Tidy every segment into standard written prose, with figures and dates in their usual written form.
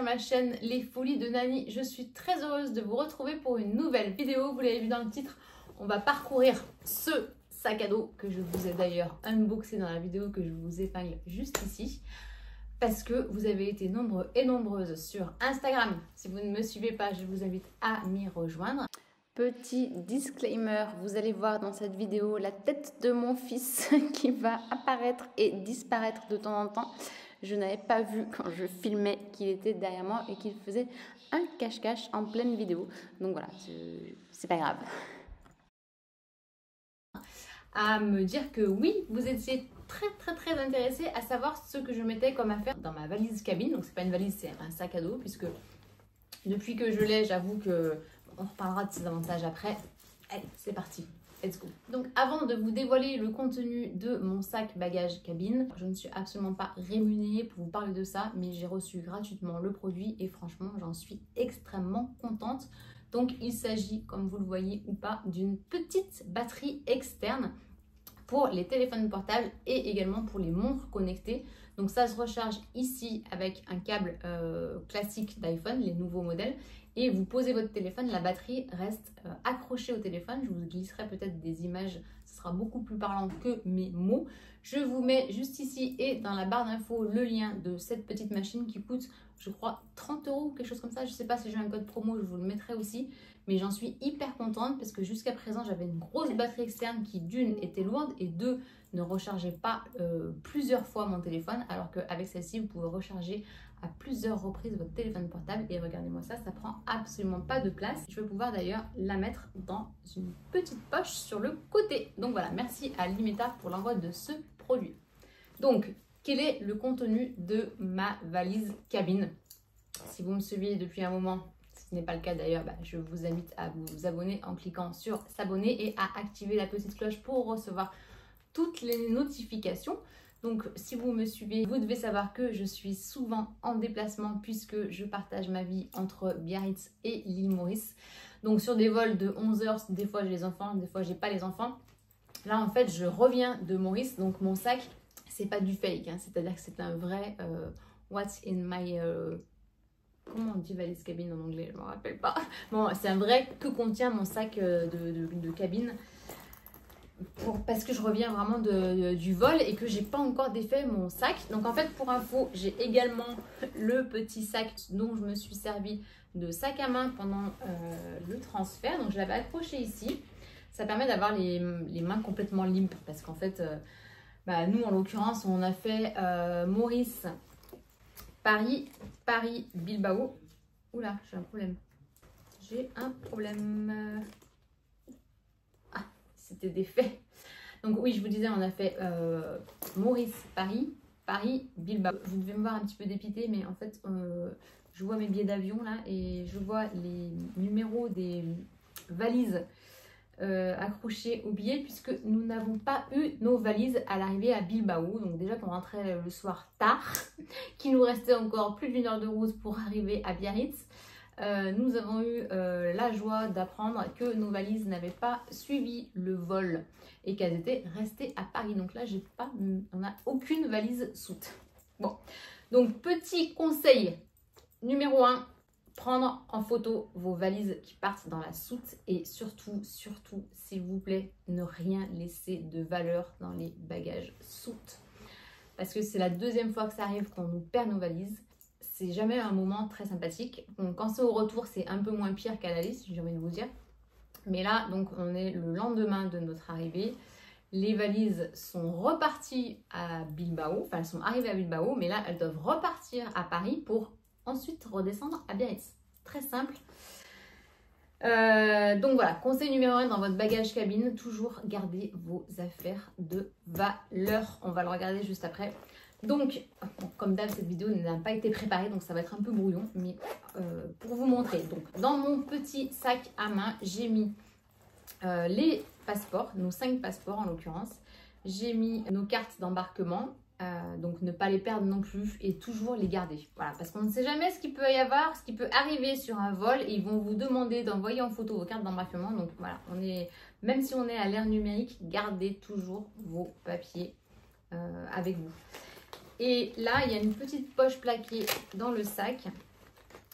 ma chaîne Les Folies de Nani. Je suis très heureuse de vous retrouver pour une nouvelle vidéo. Vous l'avez vu dans le titre, on va parcourir ce sac à dos que je vous ai d'ailleurs unboxé dans la vidéo que je vous épingle juste ici. Parce que vous avez été nombreux et nombreuses sur Instagram. Si vous ne me suivez pas, je vous invite à m'y rejoindre. Petit disclaimer, vous allez voir dans cette vidéo la tête de mon fils qui va apparaître et disparaître de temps en temps. Je n'avais pas vu quand je filmais qu'il était derrière moi et qu'il faisait un cache-cache en pleine vidéo. Donc voilà, c'est pas grave. À me dire que oui, vous étiez très intéressé à savoir ce que je mettais comme affaire dans ma valise cabine. Donc c'est pas une valise, c'est un sac à dos, puisque depuis que je l'ai, j'avoue que on reparlera de ses avantages après. Allez, c'est parti, let's go. Donc avant de vous dévoiler le contenu de mon sac bagage cabine, je ne suis absolument pas rémunérée pour vous parler de ça, mais j'ai reçu gratuitement le produit et franchement j'en suis extrêmement contente. Donc il s'agit, comme vous le voyez ou pas, d'une petite batterie externe pour les téléphones portables et également pour les montres connectées. Donc ça se recharge ici avec un câble classique d'iPhone, les nouveaux modèles. Et vous posez votre téléphone, la batterie reste accrochée au téléphone. Je vous glisserai peut-être des images, ce sera beaucoup plus parlant que mes mots. Je vous mets juste ici et dans la barre d'infos le lien de cette petite machine qui coûte, je crois, 30 € ou quelque chose comme ça. Je ne sais pas si j'ai un code promo, je vous le mettrai aussi. Mais j'en suis hyper contente parce que jusqu'à présent, j'avais une grosse batterie externe qui d'une était lourde et deux ne rechargeait pas plusieurs fois mon téléphone. Alors qu'avec celle-ci, vous pouvez recharger à plusieurs reprises votre téléphone portable. Et regardez-moi ça, ça prend absolument pas de place. Je vais pouvoir d'ailleurs la mettre dans une petite poche sur le côté. Donc voilà, merci à Limeta pour l'envoi de ce produit. Donc, quel est le contenu de ma valise cabine? Si vous me suivez depuis un moment, ce n'est pas le cas d'ailleurs, je vous invite à vous abonner en cliquant sur s'abonner et à activer la petite cloche pour recevoir toutes les notifications. Donc si vous me suivez, vous devez savoir que je suis souvent en déplacement puisque je partage ma vie entre Biarritz et l'île Maurice. Donc sur des vols de 11 heures, des fois j'ai les enfants, des fois j'ai pas les enfants. Là en fait je reviens de Maurice, donc mon sac c'est pas du fake, hein, c'est-à-dire que c'est un vrai what's in my... comment on dit valise cabine en anglais? Je ne me rappelle pas. Bon, c'est un vrai que contient mon sac de cabine. Parce que je reviens vraiment du vol et que j'ai pas encore défait mon sac. Donc en fait, pour info, j'ai également le petit sac dont je me suis servi de sac à main pendant le transfert. Donc je l'avais accroché ici. Ça permet d'avoir les mains complètement limp parce qu'en fait, nous en l'occurrence, on a fait Maurice, Paris, Bilbao. Oula, j'ai un problème. J'ai un problème. Ah, c'était défait. Donc oui, je vous disais, on a fait Maurice, Paris, Bilbao. Vous devez me voir un petit peu dépité, mais en fait, je vois mes billets d'avion là et je vois les numéros des valises accrochés au billet puisque nous n'avons pas eu nos valises à l'arrivée à Bilbao. Donc déjà qu'on rentrait le soir tard, qu'il nous restait encore plus d'1 heure de route pour arriver à Biarritz. Nous avons eu la joie d'apprendre que nos valises n'avaient pas suivi le vol et qu'elles étaient restées à Paris. Donc là, on n'a aucune valise soute. Bon, donc petit conseil numéro 1, prendre en photo vos valises qui partent dans la soute et surtout, s'il vous plaît, ne rien laisser de valeur dans les bagages soute. Parce que c'est la deuxième fois que ça arrive qu'on nous perd nos valises. C'est jamais un moment très sympathique. Donc, quand c'est au retour, c'est un peu moins pire qu'à l'aller, si j'ai envie de vous dire. Mais là, donc, on est le lendemain de notre arrivée. Les valises sont reparties à Bilbao. Enfin, elles sont arrivées à Bilbao, mais là, elles doivent repartir à Paris pour ensuite redescendre à Biarritz. Très simple. Donc voilà, conseil numéro 1 dans votre bagage cabine, toujours garder vos affaires de valeur. On va le regarder juste après. Donc, comme d'hab, cette vidéo n'a pas été préparée, donc ça va être un peu brouillon, mais pour vous montrer. Donc, dans mon petit sac à main, j'ai mis les passeports, nos 5 passeports en l'occurrence. J'ai mis nos cartes d'embarquement, donc ne pas les perdre non plus et toujours les garder. Voilà, parce qu'on ne sait jamais ce qu'il peut y avoir, ce qui peut arriver sur un vol et ils vont vous demander d'envoyer en photo vos cartes d'embarquement. Donc voilà, même si on est à l'ère numérique, gardez toujours vos papiers avec vous. Et là, il y a une petite poche plaquée dans le sac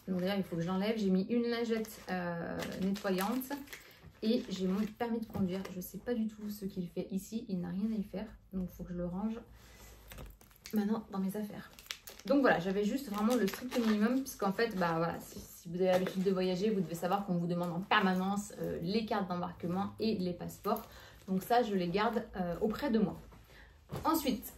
Donc d'ailleurs, il faut que je l'enlève. J'ai mis une lingette nettoyante et j'ai mon permis de conduire. Je ne sais pas du tout ce qu'il fait ici. Il n'a rien à y faire. Donc il faut que je le range maintenant dans mes affaires. Donc voilà, j'avais juste vraiment le strict minimum puisqu'en fait, bah voilà, si vous avez l'habitude de voyager, vous devez savoir qu'on vous demande en permanence les cartes d'embarquement et les passeports. Donc ça, je les garde auprès de moi. Ensuite,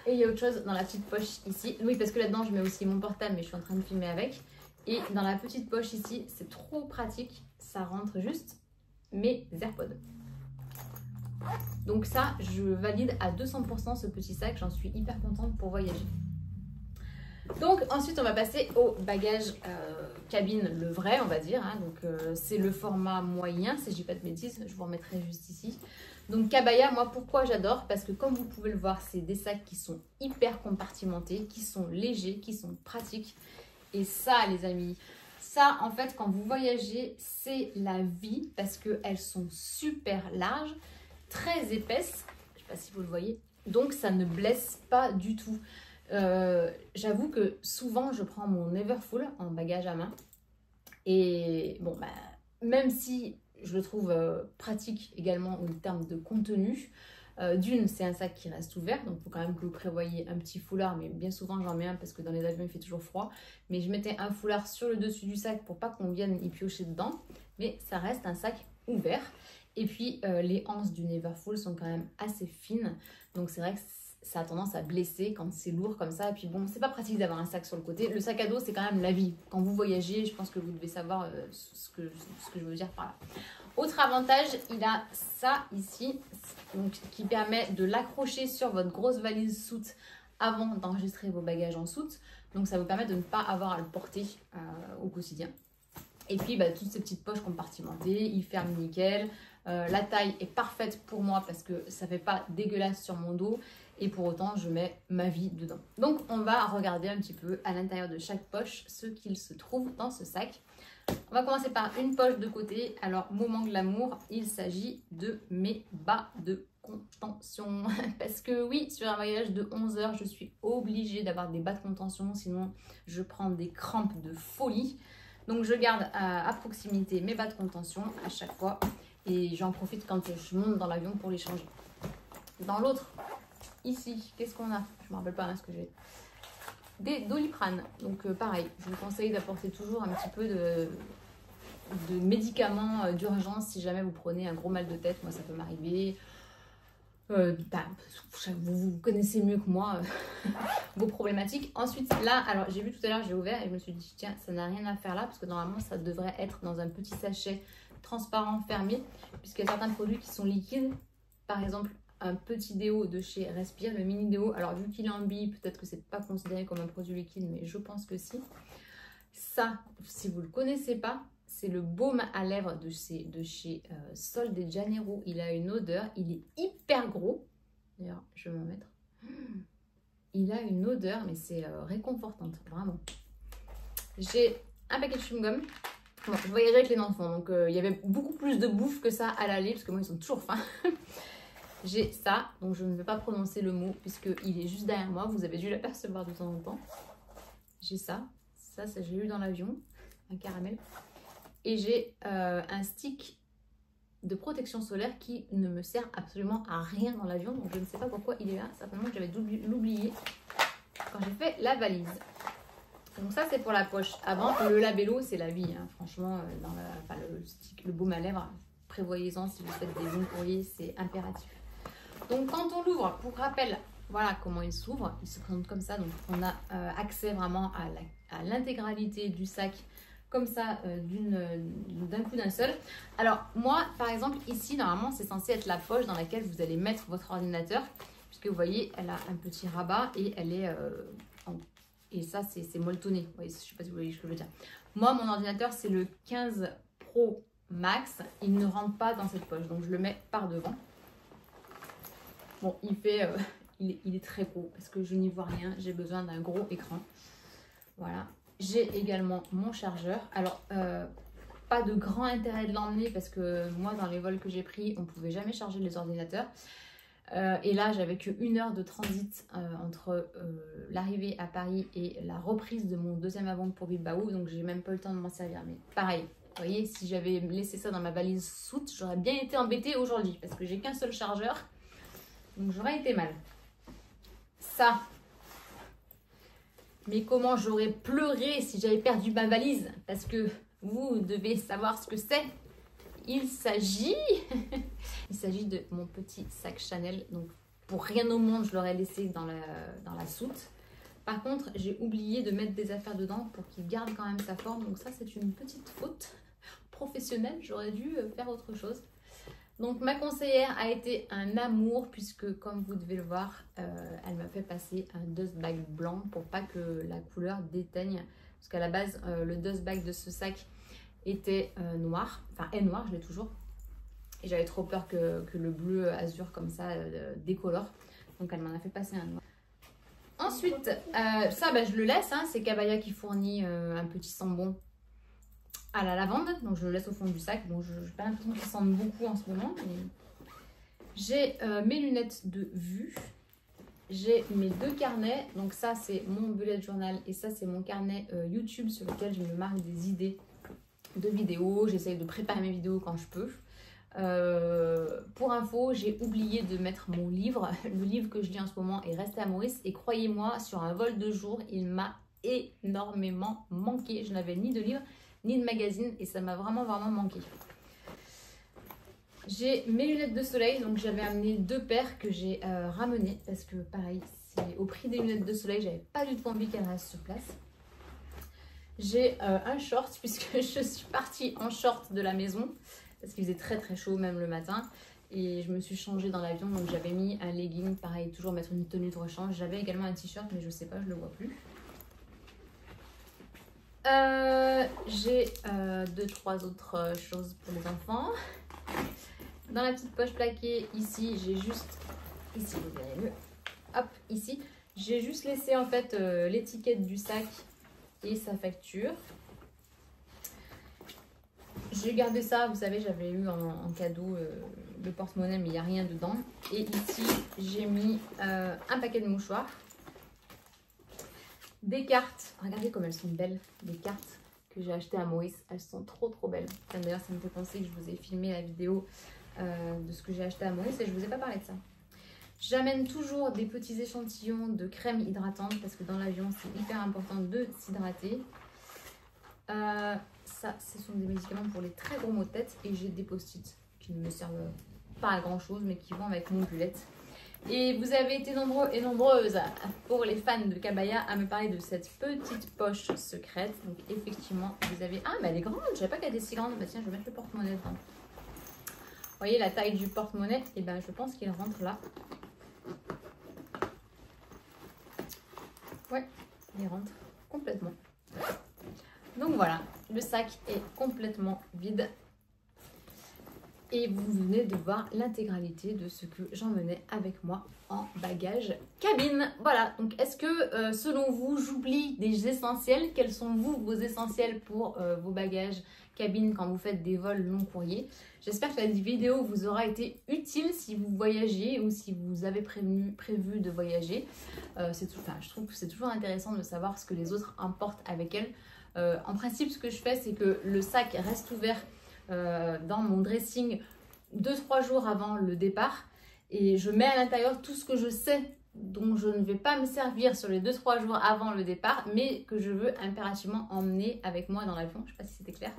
et il y a autre chose dans la petite poche ici. Oui, parce que là-dedans, je mets aussi mon portable, mais je suis en train de filmer avec. Et dans la petite poche ici, c'est trop pratique. Ça rentre juste mes AirPods. Donc ça, je valide à 200% ce petit sac. J'en suis hyper contente pour voyager. Donc ensuite, on va passer au bagage cabine, le vrai, on va dire. Hein. Donc c'est le format moyen, si je dis pas de bêtises. Je vous remettrai juste ici. Donc Kabaya, moi pourquoi j'adore? Parce que comme vous pouvez le voir, c'est des sacs qui sont hyper compartimentés, qui sont légers, qui sont pratiques. Et ça les amis, ça en fait quand vous voyagez, c'est la vie parce qu'elles sont super larges, très épaisses. Je ne sais pas si vous le voyez. Donc ça ne blesse pas du tout. J'avoue que souvent je prends mon Neverfull en bagage à main. Et bon bah même si je le trouve pratique également en termes de contenu. D'une, c'est un sac qui reste ouvert, donc il faut quand même que vous prévoyiez un petit foulard, mais bien souvent j'en mets un parce que dans les avions il fait toujours froid. Mais je mettais un foulard sur le dessus du sac pour pas qu'on vienne y piocher dedans, mais ça reste un sac ouvert. Et puis les anses du Neverfull sont quand même assez fines, donc c'est vrai que ça a tendance à blesser quand c'est lourd comme ça. Et puis bon, c'est pas pratique d'avoir un sac sur le côté. Le sac à dos, c'est quand même la vie. Quand vous voyagez, je pense que vous devez savoir ce que je veux dire par là. Autre avantage, il a ça ici, donc, qui permet de l'accrocher sur votre grosse valise soute avant d'enregistrer vos bagages en soute. Donc ça vous permet de ne pas avoir à le porter au quotidien. Et puis bah, toutes ces petites poches compartimentées, il ferme nickel. La taille est parfaite pour moi parce que ça ne fait pas dégueulasse sur mon dos. Et pour autant, je mets ma vie dedans. Donc on va regarder un petit peu à l'intérieur de chaque poche ce qu'il se trouve dans ce sac. On va commencer par une poche de côté. Alors, moment glamour, il s'agit de mes bas de contention. Parce que oui, sur un voyage de 11 heures, je suis obligée d'avoir des bas de contention. Sinon, je prends des crampes de folie. Donc, je garde à proximité mes bas de contention à chaque fois. Et j'en profite quand je monte dans l'avion pour les changer. Dans l'autre, ici, qu'est-ce qu'on a? Je ne me rappelle pas ce que j'ai. Des Doliprane, donc pareil, je vous conseille d'apporter toujours un petit peu de médicaments d'urgence si jamais vous prenez un gros mal de tête. Moi ça peut m'arriver, vous connaissez mieux que moi vos problématiques. Ensuite là, alors j'ai vu tout à l'heure, j'ai ouvert et je me suis dit tiens, ça n'a rien à faire là parce que normalement ça devrait être dans un petit sachet transparent fermé puisqu'il y a certains produits qui sont liquides, par exemple un petit déo de chez Respire, le mini déo. Alors vu qu'il est en bille, peut-être que c'est pas considéré comme un produit liquide, mais je pense que si. Ça, si vous le connaissez pas, c'est le baume à lèvres de chez Sol de Janeiro. Il a une odeur, il est hyper gros. D'ailleurs, je vais m'en mettre. Il a une odeur, mais c'est réconfortante, vraiment. J'ai un paquet de chewing-gum. Bon, je voyageais avec les enfants, donc il y avait beaucoup plus de bouffe que ça à l'aller, parce que moi ils sont toujours faim. J'ai ça, donc je ne vais pas prononcer le mot puisqu'il est juste derrière moi. Vous avez dû l'apercevoir de temps en temps. J'ai ça j'ai eu dans l'avion, un caramel. Et j'ai un stick de protection solaire qui ne me sert absolument à rien dans l'avion. Donc je ne sais pas pourquoi il est là. Certainement que j'avais dû l'oublier quand j'ai fait la valise. Donc ça c'est pour la poche avant. Le labello c'est la vie, hein. Franchement, le stick, le baume à lèvres, prévoyez-en si vous faites des longs courriers, c'est impératif. Donc quand on l'ouvre, pour rappel, voilà comment il s'ouvre. Il se présente comme ça, donc on a accès vraiment à l'intégralité du sac, comme ça, d'un coup d'un seul. Alors moi, par exemple, ici, normalement, c'est censé être la poche dans laquelle vous allez mettre votre ordinateur, puisque vous voyez, elle a un petit rabat et elle est et ça, c'est molletonné. Vous voyez, je ne sais pas si vous voyez ce que je veux dire. Moi, mon ordinateur, c'est le 15 Pro Max. Il ne rentre pas dans cette poche, donc je le mets par devant. Bon, il est très gros parce que je n'y vois rien. J'ai besoin d'un gros écran. Voilà. J'ai également mon chargeur. Alors, pas de grand intérêt de l'emmener parce que moi, dans les vols que j'ai pris, on ne pouvait jamais charger les ordinateurs. Et là, j'avais que 1 heure de transit entre l'arrivée à Paris et la reprise de mon deuxième avion pour Bilbao. Donc, j'ai même pas eu le temps de m'en servir. Mais pareil, vous voyez, si j'avais laissé ça dans ma valise soute, j'aurais bien été embêtée aujourd'hui. Parce que j'ai qu'un seul chargeur. Donc, j'aurais été mal. Ça. Mais comment j'aurais pleuré si j'avais perdu ma valise? Parce que vous devez savoir ce que c'est. Il s'agit de mon petit sac Chanel. Donc, pour rien au monde, je l'aurais laissé dans la soute. Par contre, j'ai oublié de mettre des affaires dedans pour qu'il garde quand même sa forme. Donc ça, c'est une petite faute professionnelle. J'aurais dû faire autre chose. Donc, ma conseillère a été un amour puisque, comme vous devez le voir, elle m'a fait passer un dust bag blanc pour pas que la couleur déteigne. Parce qu'à la base, le dust bag de ce sac était noir, enfin est noir, je l'ai toujours, et j'avais trop peur que le bleu azur comme ça décolore, donc elle m'en a fait passer un noir. Ensuite, ça je le laisse, hein, c'est Cabaya qui fournit un petit sambon à la lavande, donc je le laisse au fond du sac. Bon, je n'ai pas l'impression qu'il sente beaucoup en ce moment, mais j'ai mes lunettes de vue, j'ai mes 2 carnets, donc ça c'est mon bullet journal et ça c'est mon carnet YouTube sur lequel je me marque des idées de vidéos, j'essaye de préparer mes vidéos quand je peux. Pour info, j'ai oublié de mettre mon livre. Le livre que je lis en ce moment est resté à Maurice et croyez-moi, sur un vol de jour, il m'a énormément manqué. Je n'avais ni de livre ni de magazine et ça m'a vraiment manqué. J'ai mes lunettes de soleil, donc j'avais amené 2 paires que j'ai ramenées parce que pareil, c'est au prix des lunettes de soleil, j'avais pas du tout envie qu'elles restent sur place. J'ai un short puisque je suis partie en short de la maison parce qu'il faisait très chaud même le matin et je me suis changée dans l'avion, donc j'avais mis un legging, pareil, toujours mettre une tenue de rechange. J'avais également un t-shirt mais je sais pas, je le vois plus. J'ai 2-3 autres choses pour les enfants. Dans la petite poche plaquée ici, j'ai juste, ici vous verrez mieux, hop, ici, j'ai juste laissé en fait l'étiquette du sac et sa facture. J'ai gardé ça, vous savez, j'avais eu en cadeau le porte-monnaie, mais il n'y a rien dedans. Et ici, j'ai mis un paquet de mouchoirs, des cartes. Regardez comme elles sont belles, des cartes que j'ai achetées à Maurice. Elles sont trop belles. D'ailleurs, ça me fait penser que je vous ai filmé la vidéo de ce que j'ai acheté à Maurice et je ne vous ai pas parlé de ça. J'amène toujours des petits échantillons de crème hydratante parce que dans l'avion, c'est hyper important de s'hydrater. Ça, ce sont des médicaments pour les très gros maux de tête et j'ai des post-it qui ne me servent pas à grand chose mais qui vont avec mon bullet. Et vous avez été nombreux et nombreuses pour les fans de Cabaya à me parler de cette petite poche secrète. Donc effectivement, vous avez... Ah, mais elle est grande, je ne savais pas qu'elle était si grande. Bah tiens, je vais mettre le porte-monnaie dedans. Vous voyez la taille du porte-monnaie? Et ben je pense qu'il rentre là. Ouais, il rentre complètement. Donc voilà, le sac est complètement vide. Et vous venez de voir l'intégralité de ce que j'emmenais avec moi en bagage cabine. Voilà, donc est-ce que selon vous, j'oublie des essentiels? Quels sont vos essentiels pour vos bagages cabine quand vous faites des vols long courrier? J'espère que la vidéo vous aura été utile si vous voyagez ou si vous avez prévu de voyager. Je trouve que c'est toujours intéressant de savoir ce que les autres emportent avec elles. En principe, ce que je fais, c'est que le sac reste ouvert dans mon dressing 2-3 jours avant le départ et je mets à l'intérieur tout ce que je sais dont je ne vais pas me servir sur les 2-3 jours avant le départ mais que je veux impérativement emmener avec moi dans l'avion. Je ne sais pas si c'était clair.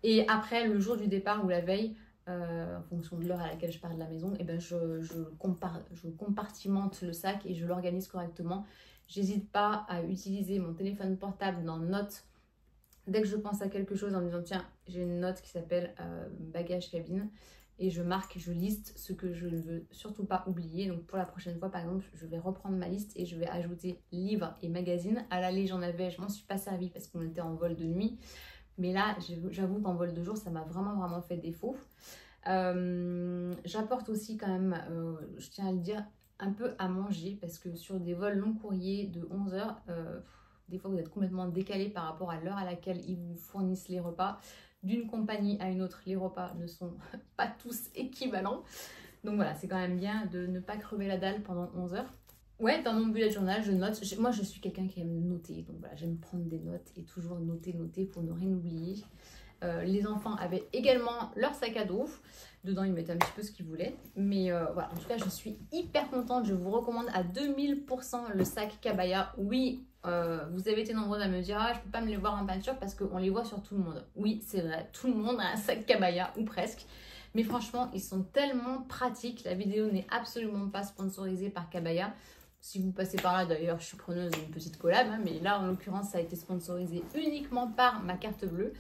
Et après, le jour du départ ou la veille, en fonction de l'heure à laquelle je pars de la maison, et ben je compartimente le sac et je l'organise correctement. J'hésite pas à utiliser mon téléphone portable dans Notes dès que je pense à quelque chose en me disant tiens, j'ai une note qui s'appelle bagage cabine et je marque, je liste ce que je ne veux surtout pas oublier. Donc pour la prochaine fois par exemple, je vais reprendre ma liste et je vais ajouter livres et magazines. À l'aller j'en avais, je m'en suis pas servi parce qu'on était en vol de nuit. Mais là j'avoue qu'en vol de jour ça m'a vraiment fait défaut. J'apporte aussi quand même, je tiens à le dire, un peu à manger parce que sur des vols long courrier de 11 heures, des fois vous êtes complètement décalé par rapport à l'heure à laquelle ils vous fournissent les repas. D'une compagnie à une autre, les repas ne sont pas tous équivalents. Donc voilà, c'est quand même bien de ne pas crever la dalle pendant 11 heures. Ouais, dans mon bullet journal, je note. Moi, je suis quelqu'un qui aime noter. Donc voilà, j'aime prendre des notes et toujours noter pour ne rien oublier. Les enfants avaient également leur sac à dos. Dedans, ils mettaient un petit peu ce qu'ils voulaient. Mais voilà, en tout cas, je suis hyper contente. Je vous recommande à 2000% le sac Kabaya. Oui, vous avez été nombreux à me dire « Ah, je peux pas me les voir en peinture parce qu'on les voit sur tout le monde. » Oui, c'est vrai, tout le monde a un sac Kabaya, ou presque. Mais franchement, ils sont tellement pratiques. La vidéo n'est absolument pas sponsorisée par Kabaya. Si vous passez par là, d'ailleurs, je suis preneuse d'une petite collab, hein, mais là, en l'occurrence, ça a été sponsorisé uniquement par ma carte bleue.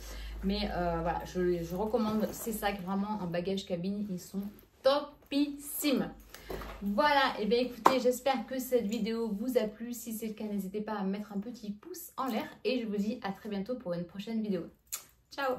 Mais voilà, je recommande ces sacs vraiment en bagage cabine. Ils sont topissimes. Voilà, et bien écoutez, j'espère que cette vidéo vous a plu. Si c'est le cas, n'hésitez pas à mettre un petit pouce en l'air. Et je vous dis à très bientôt pour une prochaine vidéo. Ciao!